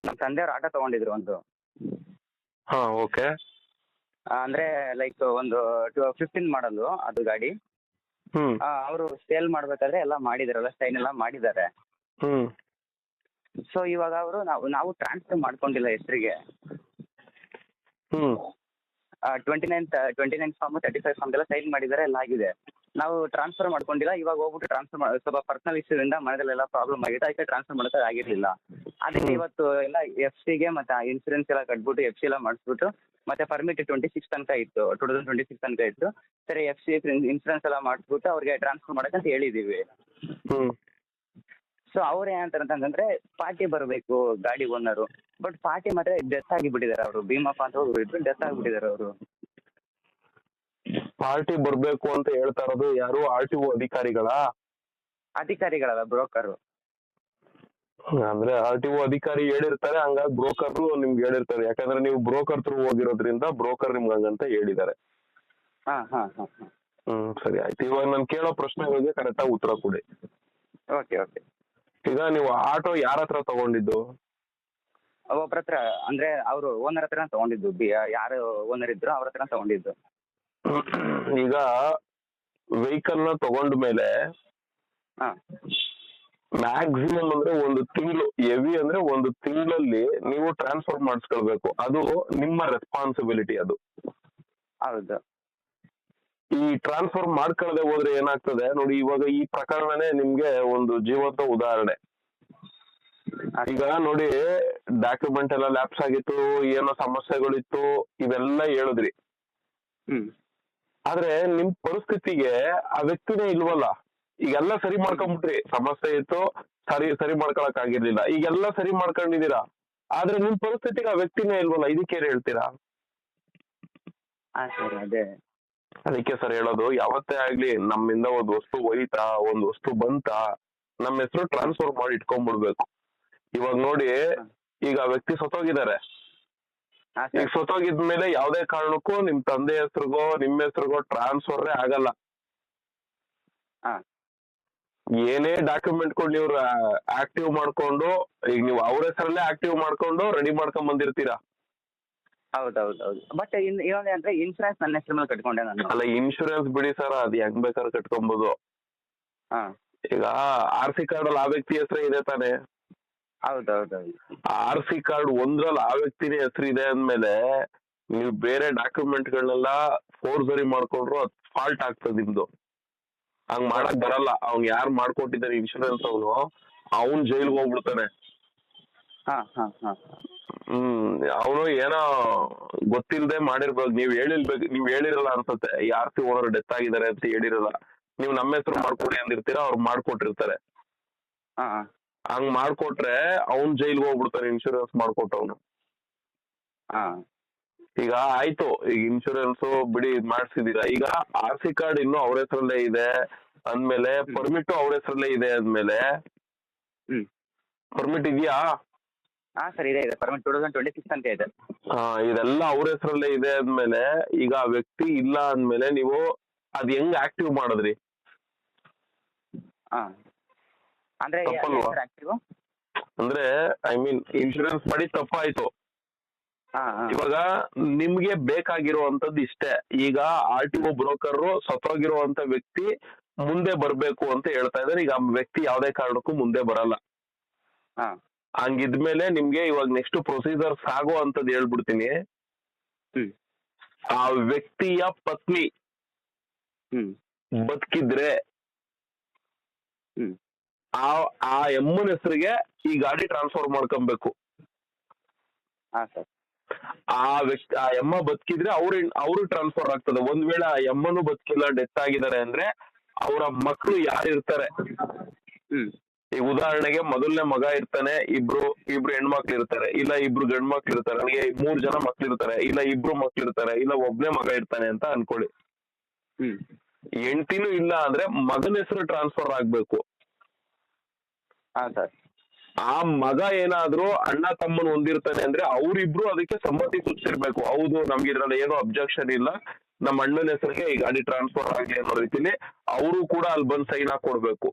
ನಮ್ಮ ತಂದೆಯವ್ರು ಆಟೋ ತಗೊಂಡಿದ್ರು ಒಂದು. ಹಾ, ಓಕೆ. ಅಂದ್ರೆ ಲೈಕ್ ಒಂದು 15 ಮಾಡಲು ಅದು ಗಾಡಿ. ಹ್ಮ್ ಅವರು ಸೇಲ್ ಮಾಡ್ಬೇಕಾದ್ರೆ ಎಲ್ಲ ಮಾಡಿದಾರಲ್ಲ, ಸ್ಟೈನ್ ಎಲ್ಲ ಮಾಡಿದ್ದಾರೆ. ಹ್ಮ್ ಸೊ ಇವಾಗ ಅವರು ನಾವು ಟ್ರಾನ್ಸ್ಫರ್ ಮಾಡ್ಕೊಂಡಿಲ್ಲ ಹೆಸರಿಗೆ. ಹ್ಮ್ 29 ಫಾರ್ಮ್ 35 ಫಾರ್ಮ್ ಎಲ್ಲ ಸೈನ್ ಮಾಡಿದ್ದಾರೆ, ಎಲ್ಲ ಆಗಿದೆ. ನಾವು ಟ್ರಾನ್ಸ್ಫರ್ ಮಾಡ್ಕೊಂಡಿಲ್ಲ. ಇವಾಗ ಹೋಗ್ಬಿಟ್ಟು ಸ್ವಲ್ಪ ಪರ್ಸನಲ್ ಇಶ್ಯೂದಿಂದ ಮನೆಯಲ್ಲೆಲ್ಲ ಪ್ರಾಬ್ಲಮ್ ಆಗಿತ್ತು, ಅದಕ್ಕೆ ಟ್ರಾನ್ಸ್ಫರ್ ಮಾಡೋಕೆ ಆಗಿರ್ಲಿಲ್ಲ. ಅದಕ್ಕೆ ಇವತ್ತು ಎಲ್ಲ FC ಮತ್ತೆ ಇನ್ಸೂರೆನ್ಸ್ ಎಲ್ಲ ಕಟ್ಬಿಟ್ಟು FC ಎಲ್ಲ ಮಾಡಿಸ್ಬಿಟ್ಟು ಮತ್ತೆ ಪರ್ಮಿಟ್ 26 ತನಕ ಇತ್ತು, 2026 ತನಕ ಇತ್ತು. ಸರಿ, FC ಇನ್ಸೂರೆನ್ಸ್ ಎಲ್ಲ ಮಾಡಿಸ್ಬಿಟ್ಟು ಅವ್ರಿಗೆ ಟ್ರಾನ್ಸ್ಫರ್ ಮಾಡಕ್ಕಂತ ಹೇಳಿದೀವಿ. ಹ್ಮ್ ಸೊ ಅವ್ರು ಏನಂತಾರೆ ಅಂತಂದ್ರೆ ಪಾರ್ಟಿ ಬರಬೇಕು ಗಾಡಿ ಓನರು. ಬಟ್ ಪಾರ್ಟಿ ಮಾತ್ರ ಡೆತ್ ಆಗಿಬಿಟ್ಟಿದ್ದಾರೆ ಅವರು. ಭೀಮಪ್ಪ ಅಂತ ಹೋಗಿ ಇದ್ರು, ಡೆತ್ ಆಗಿಬಿಟ್ಟಿದ್ದಾರೆ ಅವರು. ಪಾರ್ಟಿ ಬರ್ಬೇಕು ಅಂತ ಹೇಳ್ತಾ ಇರೋದು ಯಾರು? RTO ಅಧಿಕಾರಿಗಳಲ್ಲ, ಬ್ರೋಕರು. ಅಂದ್ರೆ RTO ಅಧಿಕಾರಿ ಹೇಳಿರ್ತಾರೆ, ಹಂಗಾಗಿ ಬ್ರೋಕರ್ ನಿಮ್ಗೆ ಹೇಳಿರ್ತಾರೆ. ಯಾಕಂದ್ರೆ ನೀವು ಬ್ರೋಕರ್ ಥ್ರೂ ಹೋಗಿರೋದ್ರಿಂದ ಬ್ರೋಕರ್ ನಿಮ್ಗೆ ಹಂಗಂತ ಹೇಳಿದ್ದಾರೆ. ಹಾ ಹಾ ಹಾ ಹಾ. ಸರಿ, ಆಯ್ತು. ಇವಾಗ ನಾನು ಕೇಳೋ ಪ್ರಶ್ನೆಗಳಿಗೆ ಕರೆಕ್ಟ್ ಆಗಿ ಉತ್ತರ ಕೊಡಿ. Okay okay. ಈಗ ನೀವು ಆಟೋ ಯಾರ ಹತ್ರ ತಗೊಂಡಿದ್ದು? ಒಬ್ಬರ ಹತ್ರ, ಅಂದ್ರೆ ಅವರು ಓನರ್ ಹತ್ರ ತಗೊಂಡಿದ್ದು. ಯಾರು ಓನರ್ ಇದ್ರು ಅವ್ರ ಹತ್ರ ತಗೊಂಡಿದ್ದು. ಈಗ ವೆಹಿಕಲ್ ನ ತಗೊಂಡ ಮೇಲೆ ಹಾ ಮ್ಯಾಕ್ಸಿಮಮ್ ಅಂದ್ರೆ 1 ತಿಂಗಳು, ಹೆವಿ ಅಂದ್ರೆ 1 ತಿಂಗಳಲ್ಲಿ ನೀವು ಟ್ರಾನ್ಸ್ಫರ್ ಮಾಡಿಸ್ಕೊಳ್ಬೇಕು. ಅದು ನಿಮ್ಮ ರೆಸ್ಪಾನ್ಸಿಬಿಲಿಟಿ. ಅದು ಹೌದು. ಈ ಟ್ರಾನ್ಸ್ಫರ್ ಮಾಡ್ಕೊಳ್ಳದೆ ಹೋದ್ರೆ ಏನಾಗ್ತದೆ ನೋಡಿ, ಇವಾಗ ಈ ಪ್ರಕರಣನೇ ನಿಮ್ಗೆ ಒಂದು ಜೀವಂತ ಉದಾಹರಣೆ. ಈಗ ನೋಡಿ, ಡಾಕ್ಯುಮೆಂಟ್ ಎಲ್ಲ ಲ್ಯಾಪ್ಸ್ ಆಗಿತ್ತು, ಏನೋ ಸಮಸ್ಯೆಗಳಿತ್ತು, ಇವೆಲ್ಲ ಹೇಳಿದ್ರಿ. ಆದ್ರೆ ನಿಮ್ ಪರಿಸ್ಥಿತಿಗೆ ಆ ವ್ಯಕ್ತಿನೇ ಇಲ್ವಲ್ಲ. ಈಗೆಲ್ಲ ಸರಿ ಮಾಡ್ಕೊಂಡ್ಬಿಟ್ರಿ, ಸಮಸ್ಯೆ ಇತ್ತು, ಸರಿ ಮಾಡ್ಕೊಳಕ್ ಆಗಿರ್ಲಿಲ್ಲ, ಈಗೆಲ್ಲ ಸರಿ ಮಾಡ್ಕೊಂಡಿದೀರಾ. ಆದ್ರೆ ನಿಮ್ ಪರಿಸ್ಥಿತಿಗೆ ಆ ವ್ಯಕ್ತಿನೇ ಇಲ್ವಲ್ಲ, ಇದಕ್ಕೇನು ಹೇಳ್ತೀರಾ? ಅದಕ್ಕೆ ಸರ್ ಹೇಳೋದು, ಯಾವತ್ತೇ ಆಗ್ಲಿ ನಮ್ಮಿಂದ ಒಂದ್ ವಸ್ತು ಹೋಯ್ತಾ, ಒಂದ್ ವಸ್ತು ಬಂತಾ, ನಮ್ಮ ಹೆಸರು ಟ್ರಾನ್ಸ್ಫರ್ ಮಾಡಿ ಇಟ್ಕೊಂಡ್ಬಿಡ್ಬೇಕು. ಇವಾಗ ನೋಡಿ, ಈಗ ಆ ವ್ಯಕ್ತಿ ಸತ್ತೋಗಿದ್ದಾರೆ. ಈಗ ಸತ್ತೋಗಿದ್ಮೇಲೆ ಯಾವ್ದೇ ಕಾರಣಕ್ಕೂ ನಿಮ್ ತಂದೆ ಹೆಸರಿಗೋ ನಿಮ್ಮ ಹೆಸರಿಗೋ ಟ್ರಾನ್ಸ್ಫರ್ ಆಗಲ್ಲ. ಏನೇ ಡಾಕ್ಯುಮೆಂಟ್ ಗಳು ನೀವು ಆಕ್ಟಿವ್ ಮಾಡ್ಕೊಂಡು, ಈಗ ನೀವು ಅವ್ರ ಹೆಸರಲ್ಲೇ ಆಕ್ಟಿವ್ ಮಾಡ್ಕೊಂಡು ರೆಡಿ ಮಾಡ್ಕೊಂಡ್ ಬಂದಿರ್ತೀರಾ. ಹೌದೌದೌದು. ಬಟ್ ಇನ್ನೊಂದೇ ಅಂದ್ರೆ ಇನ್ಸೂರೆನ್ಸ್ ನನ್ನ ಹೆಸರು ಮೇಲೆ ಕಟ್ಕೊಂಡೆ ನಾನು. ಅಲ್ಲ, ಇನ್ಶೂರೆನ್ಸ್ ಬಿಡಿ ಸರ್, ಅದು ಹೆಂಗ್ ಬೇಕಾದ್ರೆ ಕಟ್ಕೊಬಹುದು. ಈಗ RC ಕಾರ್ಡ್ ಅಲ್ಲಿ ಆ ವ್ಯಕ್ತಿ ಹೆಸರೇ ಇದೆ ತಾನೆ? ಹೌದೌದೌದು. RC ಕಾರ್ಡ್ ಒಂದ್ರಲ್ಲಿ ಆ ವ್ಯಕ್ತಿನೇ ಹೆಸರು ಇದೆ ಅಂದ್ಮೇಲೆ ನೀವು ಬೇರೆ ಡಾಕ್ಯುಮೆಂಟ್ ಗಳನ್ನೆಲ್ಲ ಫೋರ್ಜರಿ ಮಾಡ್ಕೊಂಡ್ರು ಅದು ಫಾಲ್ಟ್ ಆಗ್ತದೆ ನಿಮ್ದು. ಹಂಗ್ ಮಾಡಕ್ ಬರಲ್ಲ. ಅವ್ನ್ ಯಾರು ಮಾಡ್ಕೊಟ್ಟಿದ್ದಾರೆ ಇನ್ಶೂರೆನ್ಸ್, ಅವನು ಜೈಲ್ಗೆ ಹೋಗ್ಬಿಡ್ತಾನೆ. ಅವನು ಏನೋ ಗೊತ್ತಿಲ್ಲದೆ ಮಾಡಿರ್ಬೇಕು. ನೀವ್ ಹೇಳಿರಲ್ಲ ಅನ್ಸುತ್ತೆ, ಈ RC ಓನರ್ ಡೆತ್ ಆಗಿದ್ದಾರೆ ಅಂತ ಹೇಳಿರಲ್ಲ. ನೀವು ನಮ್ಮ ಹೆಸರು ಮಾಡ್ಕೊಡಿ ಅಂದಿರ್ತೀರಾ, ಅವ್ರು ಮಾಡ್ಕೊಟ್ಟಿರ್ತಾರೆ. ಹಂಗ್ ಮಾಡ್ಕೊಟ್ರೆ ಅವ್ನ್ ಜೈಲ್ಗೆ ಹೋಗ್ಬಿಡ್ತಾನೆ, ಇನ್ಶೂರೆನ್ಸ್ ಮಾಡ್ಕೊಟ್ಟವನು. ಈಗ ಆಯ್ತು, ಈಗ ಇನ್ಶೂರೆನ್ಸ್ ಬಿಡಿ ಮಾಡ್ಸಿದೀರಾ, ಈಗ RC ಕಾರ್ಡ್ ಇನ್ನು ಅವ್ರ ಹೆಸರಲ್ಲೇ ಇದೆ ಅಂದ್ಮೇಲೆ, ಪರ್ಮಿಟ್ ಅವ್ರ ಹೆಸರಲ್ಲೇ ಇದೆ ಅಂದ್ಮೇಲೆ, ಪರ್ಮಿಟ್ ಇದೆಯಾ? ಸರ್ ಇದೆ, ಪರ್ಮಿಟ್ 2026 ಅಂತ ಇದೆ. ಇದೆಲ್ಲ ಅವ್ರ ಹೆಸರಲ್ಲೇ ಇದೆ ಅಂದ್ಮೇಲೆ, ಈಗ ಆ ವ್ಯಕ್ತಿ ಇಲ್ಲ ಅಂದ್ಮೇಲೆ ನೀವು ಅದ್ ಹೆಂಗ್ ಆಕ್ಟಿವ್ ಮಾಡಿದ್ರಿ? ಅಂದ್ರೆ ಅಂದ್ರೆ ಐ ಮೀನ್ ಇನ್ಶೂರೆನ್ಸ್ ಮಾಡಿ ತಪ್ಪಾಯ್ತು. ಇವಾಗ ನಿಮ್ಗೆ ಬೇಕಾಗಿರುವಂತದ್ದು ಇಷ್ಟೇ. ಈಗ RTO ಬ್ರೋಕರ್ ಸತ್ತೋಗಿರುವಂತ ವ್ಯಕ್ತಿ ಮುಂದೆ ಬರ್ಬೇಕು ಅಂತ ಹೇಳ್ತಾ ಇದಾರೆ. ಈಗ ಆ ವ್ಯಕ್ತಿ ಯಾವ್ದೇ ಕಾರಣಕ್ಕೂ ಮುಂದೆ ಬರಲ್ಲ. ಹಂಗಿದ್ಮೇಲೆ ನಿಮ್ಗೆ ಇವಾಗ ನೆಕ್ಸ್ಟ್ ಪ್ರೊಸೀಜರ್ಸ್ ಆಗೋ ಅಂತದ್ ಹೇಳ್ಬಿಡ್ತೀನಿ. ಆ ವ್ಯಕ್ತಿಯ ಪತ್ನಿ ಬದುಕಿದ್ರೆ ಆ ಎಮ್ಮನ ಹೆಸರಿಗೆ ಈ ಗಾಡಿ ಟ್ರಾನ್ಸ್ಫರ್ ಮಾಡ್ಕೊಬೇಕು. ಆ ಎಮ್ಮ ಬದುಕಿದ್ರೆ ಅವ್ರು ಟ್ರಾನ್ಸ್ಫರ್ ಆಗ್ತದೆ. ಒಂದ್ ವೇಳೆ ಆ ಎಮ್ಮನು ಬದುಕಿಲ್ಲ, ಡೆತ್ ಆಗಿದ್ದಾರೆ ಅಂದ್ರೆ ಅವರ ಮಕ್ಕಳು ಯಾರು ಇರ್ತಾರೆ, ಈಗ ಉದಾಹರಣೆಗೆ ಮೊದಲನೇ ಮಗ ಇರ್ತಾನೆ, ಇಬ್ರು ಹೆಣ್ಮಕ್ಳು ಇರ್ತಾರೆ, ಇಲ್ಲ ಇಬ್ರು ಗಂಡ್ ಮಕ್ಳು ಇರ್ತಾರೆ, ನನಗೆ 3 ಜನ ಮಕ್ಳು ಇರ್ತಾರೆ, ಇಲ್ಲ ಇಬ್ರು ಮಕ್ಳು ಇರ್ತಾರೆ, ಇಲ್ಲ ಒಬ್ನೇ ಮಗ ಇರ್ತಾನೆ ಅಂತ ಅನ್ಕೊಳ್ಳಿ. ಹೆಂಡತಿನೂ ಇಲ್ಲ ಅಂದ್ರೆ ಮಗನ ಹೆಸರು ಟ್ರಾನ್ಸ್ಫರ್ ಆಗ್ಬೇಕು. ಆ ಮಗ ಏನಾದ್ರೂ ಅಣ್ಣ ತಮ್ಮನ್ ಹೊಂದಿರ್ತಾನೆ ಅಂದ್ರೆ ಅವ್ರಿಬ್ರು ಅದಕ್ಕೆ ಸಮ್ಮತಿ ಸೂಚಿಸಿರ್ಬೇಕು. ಹೌದು, ನಮ್ಗೆ ಇದ್ರಲ್ಲಿ ಏನೋ ಅಬ್ಜೆಕ್ಷನ್ ಇಲ್ಲ, ನಮ್ಮ ಅಣ್ಣನ ಹೆಸರಿಗೆ ಈ ಗಾಡಿ ಟ್ರಾನ್ಸ್ಫರ್ ಆಗಲಿ ಅನ್ನೋ ರೀತಿಲಿ ಅವರು ಕೂಡ ಅಲ್ಲಿ ಬಂದು ಸೈನ್ ಹಾಕೊಡ್ಬೇಕು.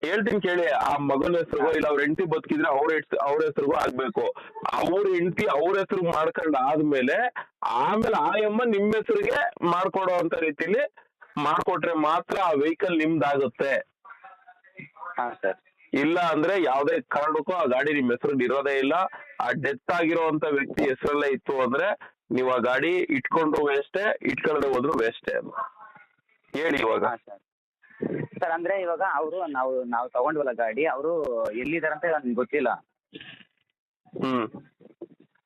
ಹೇಳ್ತೀನಿ ಕೇಳಿ, ಆ ಮಗನ ಹೆಸರಿಗೋ ಇಲ್ಲ ಅವ್ರ ಹೆಂಡತಿ ಬದುಕಿದ್ರೆ ಅವ್ರ ಹೆಸರಿಗೋ ಆಗ್ಬೇಕು. ಅವ್ರ ಹೆಂಡತಿ ಅವ್ರ ಹೆಸರು ಮಾಡ್ಕೊಂಡ್ ಆದ್ಮೇಲೆ ಆಮೇಲೆ ಆ ಅಮ್ಮ ನಿಮ್ ಹೆಸರಿಗೆ ಮಾಡ್ಕೊಡೋ ಅಂತ ರೀತಿಲಿ ಮಾಡ್ಕೊಟ್ರೆ ಮಾತ್ರ ಆ ವೆಹಿಕಲ್ ನಿಮ್ದಾಗುತ್ತೆ. ಹಾ ಸರ್. ಇಲ್ಲ ಅಂದ್ರೆ ಯಾವ್ದೇ ಕಾರಣಕ್ಕೂ ಆ ಗಾಡಿ ನಿಮ್ ಹೆಸರು ಇರೋದೇ ಇಲ್ಲ. ಆ ಡೆತ್ ಆಗಿರೋಂತ ವ್ಯಕ್ತಿ ಹೆಸರಲ್ಲೇ ಇತ್ತು ಅಂದ್ರೆ ನೀವು ಆ ಗಾಡಿ ಇಟ್ಕೊಂಡ್ರು ವೇಸ್ಟೆ, ಇಟ್ಕೊಂಡ್ರೆ ಹೋದ್ರು ವೇಸ್ಟೆ. ಹೇಳಿ ಇವಾಗ. ಸರ್ ಅಂದ್ರೆ ಇವಾಗ ಅವರು ನಾವು ತಗೊಂಡ್ವಲ್ಲ ಗಾಡಿ, ಅವರು ಎಲ್ಲಿದಾರಂತ ನನ್ಗೆ ಗೊತ್ತಿಲ್ಲ.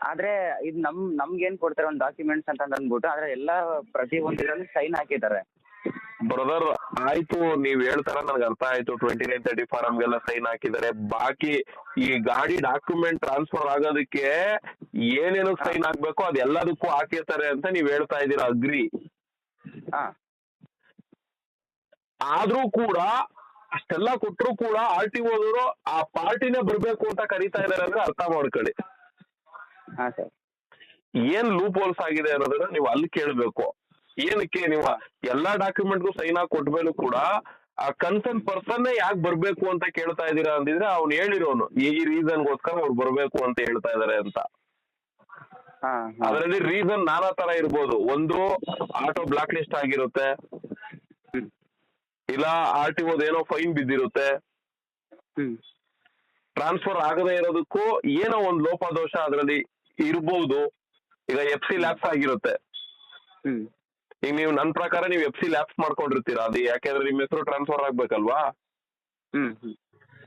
ಆದ್ರೆ ಇದು ನಮ್ಗೇನ್ ಕೊಡ್ತಾರೆ ಒಂದು ಡಾಕ್ಯುಮೆಂಟ್ಸ್ ಅಂತ ಅಂದ್ಬಿಟ್ಟು, ಆದ್ರೆ ಎಲ್ಲಾ ಪ್ರತಿ ಒಂದ್ರಲ್ಲಿ ಸೈನ್ ಹಾಕಿದ್ದಾರೆ. ಬ್ರದರ್ ಆಯ್ತು, ನೀವ್ ಹೇಳ್ತಾರ ನನ್ಗೆ ಅರ್ಥ ಆಯ್ತು. 2930 ಫಾರಮ್ಗೆಲ್ಲ ಸೈನ್ ಹಾಕಿದ್ದಾರೆ. ಬಾಕಿ ಈ ಗಾಡಿ ಡಾಕ್ಯುಮೆಂಟ್ ಟ್ರಾನ್ಸ್ಫರ್ ಆಗೋದಕ್ಕೆ ಏನೇನು ಸೈನ್ ಹಾಕ್ಬೇಕು ಅದೆಲ್ಲದಕ್ಕೂ ಹಾಕಿರ್ತಾರೆ ಅಂತ ನೀವ್ ಹೇಳ್ತಾ ಇದೀರಾ, ಅಗ್ರಿ. ಆದ್ರೂ ಕೂಡ ಅಷ್ಟೆಲ್ಲ ಕೊಟ್ಟರು ಕೂಡ RTOದವರು ಆ ಪಾರ್ಟಿನೇ ಬರ್ಬೇಕು ಅಂತ ಕರೀತಾ ಇದಾರೆ ಅಂದ್ರೆ ಅರ್ಥ ಮಾಡ್ಕೊಳ್ಳಿ. ಏನ್ ಲೂಪ್ ಹೋಲ್ಸ್ ಆಗಿದೆ ಅನ್ನೋದನ್ನ ನೀವು ಅಲ್ಲಿ ಕೇಳ್ಬೇಕು. ಏನಕ್ಕೆ ನೀವು ಎಲ್ಲಾ ಡಾಕ್ಯುಮೆಂಟ್ಗೂ ಸೈನ್ ಹಾಕಿ ಕೊಟ್ಮೇಲೂ ಕೂಡ ಆ ಕನ್ಸರ್ನ್ ಪರ್ಸನ್ ಯಾಕೆ ಬರ್ಬೇಕು ಅಂತ ಕೇಳ್ತಾ ಇದೀರಾ ಅಂದಿದ್ರೆ ಅವ್ನು ಹೇಳಿರೋನು ಈ ರೀಸನ್ಗೋಸ್ಕರ ಅವ್ರು ಬರ್ಬೇಕು ಅಂತ ಹೇಳ್ತಾ ಇದಾರೆ ಅಂತ. ಅದರಲ್ಲಿ ರೀಸನ್ ನಾನಾ ತರ ಇರ್ಬೋದು. ಒಂದು ಆಟೋ ಬ್ಲಾಕ್ ಲಿಸ್ಟ್ ಆಗಿರುತ್ತೆ, ಇಲ್ಲ RTOದ ಏನೋ ಫೈನ್ ಬಿದ್ದಿರುತ್ತೆ, ಟ್ರಾನ್ಸ್ಫರ್ ಆಗದೆ ಇರೋದಕ್ಕೂ ಏನೋ ಒಂದು ಲೋಪದೋಷ ಅದರಲ್ಲಿ ಇರ್ಬೋದು. ಈಗ FC ಲ್ಯಾಪ್ಸ್ ಆಗಿರುತ್ತೆ. ಈಗ ನೀವು ನನ್ನ ಪ್ರಕಾರ ನೀವು FC ಲ್ಯಾಪ್ಸ್ ಮಾಡ್ಕೊಂಡಿರ್ತೀರಾ, ಅದು ಯಾಕೆಂದ್ರೆ ನಿಮ್ಮ ಹೆಸರು ಟ್ರಾನ್ಸ್ಫರ್ ಆಗ್ಬೇಕಲ್ವಾ.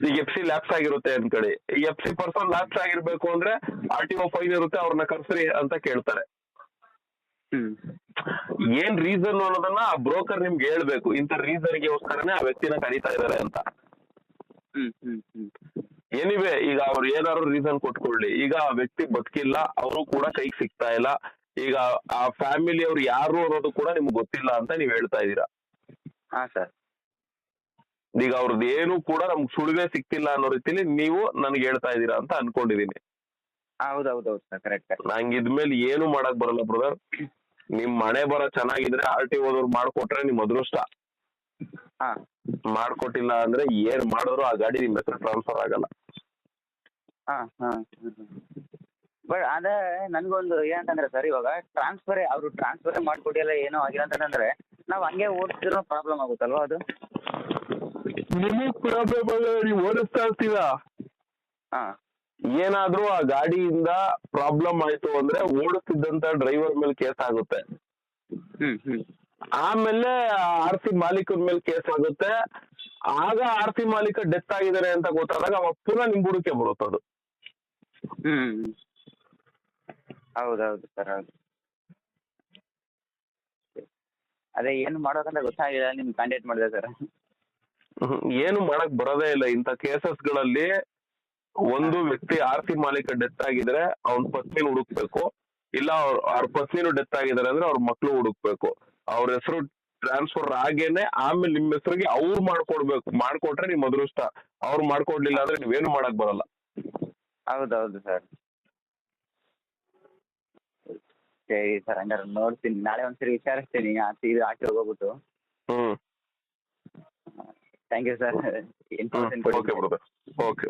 ಈಗ FC ಲ್ಯಾಪ್ಸ್ ಆಗಿರುತ್ತೆ ಅನ್ಕಡಿ. ಈ FC ಪರ್ಸನ್ ಲ್ಯಾಪ್ಸ್ ಆಗಿರ್ಬೇಕು ಅಂದ್ರೆ RTO ಫೈನ್ ಇರುತ್ತೆ, ಅವ್ರನ್ನ ಕರ್ಸ್ರಿ ಅಂತ ಕೇಳ್ತಾರೆ. ಏನ್ ರೀಸನ್ ಅನ್ನೋದನ್ನ ಆ ಬ್ರೋಕರ್ ನಿಮ್ಗೆ ಹೇಳ್ಬೇಕು, ಇಂಥ ರೀಸನ್ಗೋಸ್ಕರನೇ ಆ ವ್ಯಕ್ತಿನ ಕರೀತಾ ಇದಾರೆ ಅಂತ. ಎನಿವೆ ಈಗ ಅವ್ರು ಏನಾದ್ರು ರೀಸನ್ ಕೊಟ್ಕೊಳ್ಳಿ, ಈಗ ಆ ವ್ಯಕ್ತಿ ಬದುಕಿಲ್ಲ, ಅವರು ಕೂಡ ಕೈಗೆ ಸಿಗ್ತಾ ಇಲ್ಲ, ಈಗ ಆ ಫ್ಯಾಮಿಲಿ ಅವ್ರು ಯಾರು ಅನ್ನೋದು ಕೂಡ ನಿಮ್ಗೆ ಗೊತ್ತಿಲ್ಲ ಅಂತ ನೀವ್ ಹೇಳ್ತಾ ಇದೀರಾ. ಈಗ ಅವ್ರದ್ದು ಏನು ಕೂಡ ನಮ್ಗೆ ಸುಳಿವೇ ಸಿಕ್ತಿಲ್ಲ ಅನ್ನೋ ರೀತಿಲಿ ನೀವು ನನ್ಗೆ ಹೇಳ್ತಾ ಇದೀರಾ ಅಂತ ಅನ್ಕೊಂಡಿದೀನಿ. ಹೌದೌದು ಸರ್, ಕರೆಕ್ಟ್. ನಂಗೆ ಇದ್ಮೇಲೆ ಏನು ಮಾಡಕ್ ಬರಲ್ಲ ಬ್ರದರ್. ನಿಮ್ ಮನೆ ಬರೋ ಚೆನ್ನಾಗಿದ್ರೆ RTOದವ್ರು ಮಾಡ್ಕೊಟ್ರೆ ನಿಮ್ ಅದೃಷ್ಟ. ಮಾಡ್ಕೊಟ್ಟಿಲ್ಲ ಅಂದ್ರೆ ಏನ್ ಮಾಡಿದ್ರು ಆ ಗಾಡಿ ನಿಮ್ ಹೆಸರು ಟ್ರಾನ್ಸ್ಫರ್ ಆಗಲ್ಲ. ಬಟ್ ಅದೇ ನನ್ಗೊಂದು ಏನಂತಂದ್ರೆ ಸರ್, ಇವಾಗ ಅವ್ರು ಟ್ರಾನ್ಸ್ಫರ್ ಮಾಡ್ಕೊಟ್ಟಿಲ್ಲ ಏನೋ ಆಗಿಲ್ಲ ಅಂತಂದ್ರೆ ನಾವ್ ಹಂಗೆ ಓಡಿಸಿದ್ರು ಪ್ರಾಬ್ಲಮ್ ಆಗುತ್ತಲ್ವಾ ಅದು? ನಿಮಗ್ ಪ್ರಾಬ್ಲಮ್ ಅಲ್ಲ, ನೀವು ಓಡಿಸ್ತಾ ಇರ್ತೀರ. ಏನಾದ್ರೂ ಆ ಗಾಡಿಯಿಂದ ಪ್ರಾಬ್ಲಮ್ ಆಯ್ತು ಅಂದ್ರೆ ಓಡಿಸ್ತಿದ್ದಂತ ಡ್ರೈವರ್ ಮೇಲೆ ಕೇಸ್ ಆಗುತ್ತೆ. ಆಮೇಲೆ RC ಮಾಲೀಕನ ಮೇಲೆ ಕೇಸ್ ಆಗುತ್ತೆ. ಆಗ RC ಮಾಲೀಕ ಡೆತ್ ಆಗಿದ್ದಾರೆ ಅಂತ ಗೊತ್ತಾದಾಗ ಅವಾಗ ಪುನಃ ನಿಮ್ ಬುಡಕ್ಕೆ ಬರುತ್ತದು. ಹೌದೌದು ಸರ್, ಹೌದು. ಅದೇ ಏನು ಮಾಡೋದಂತ ಗೊತ್ತಾಗಿಲ್ಲ, ನಿಮ್ ಕಾಂಟ್ಯಾಕ್ಟ್ ಮಾಡಿದೆ ಸರ್. ಏನು ಮಾಡಕ್ ಬರೋದೇ ಇಲ್ಲ ಇಂಥ ಕೇಸಸ್ಗಳಲ್ಲಿ. ಒಂದು ವ್ಯಕ್ತಿ RC ಮಾಲೀಕ ಡೆತ್ ಆಗಿದ್ರೆ ಅವ್ನ ಪತ್ನಿನ ಹುಡುಕ್ಬೇಕು, ಇಲ್ಲ ಅವ್ರ ಪತ್ನಿನೂ ಡೆತ್ ಆಗಿದ್ದಾರೆ ಅಂದ್ರೆ ಅವ್ರ ಮಕ್ಳು ಹುಡುಕ್ಬೇಕು. ಅವ್ರ ಹೆಸರು ಟ್ರಾನ್ಸ್ಫರ್ ಆಗೇನೆ ಆಮೇಲೆ ನಿಮ್ ಹೆಸರಿಗೆ ಅವ್ರು ಮಾಡ್ಕೊಟ್ರೆ ನಿಮ್ ಅದೃಷ್ಟ. ಅವ್ರು ಮಾಡ್ಕೊಡ್ಲಿಲ್ಲ ಅಂದ್ರೆ ನೀವೇನು ಮಾಡಕ್ ಬರಲ್ಲ. ಹೌದೌದು ಸರ್. ಸರಿ ಸರ್, ಹಂಗಾರೆ ನೋಡ್ತೀನಿ, ನಾಳೆ ಒಂದ್ಸರಿ ವಿಚಾರಿಸ್ತೀನಿ ಆಚೆ ಹೋಗ್ಬಿಟ್ಟು. Thank you sir. ಓಕೆ.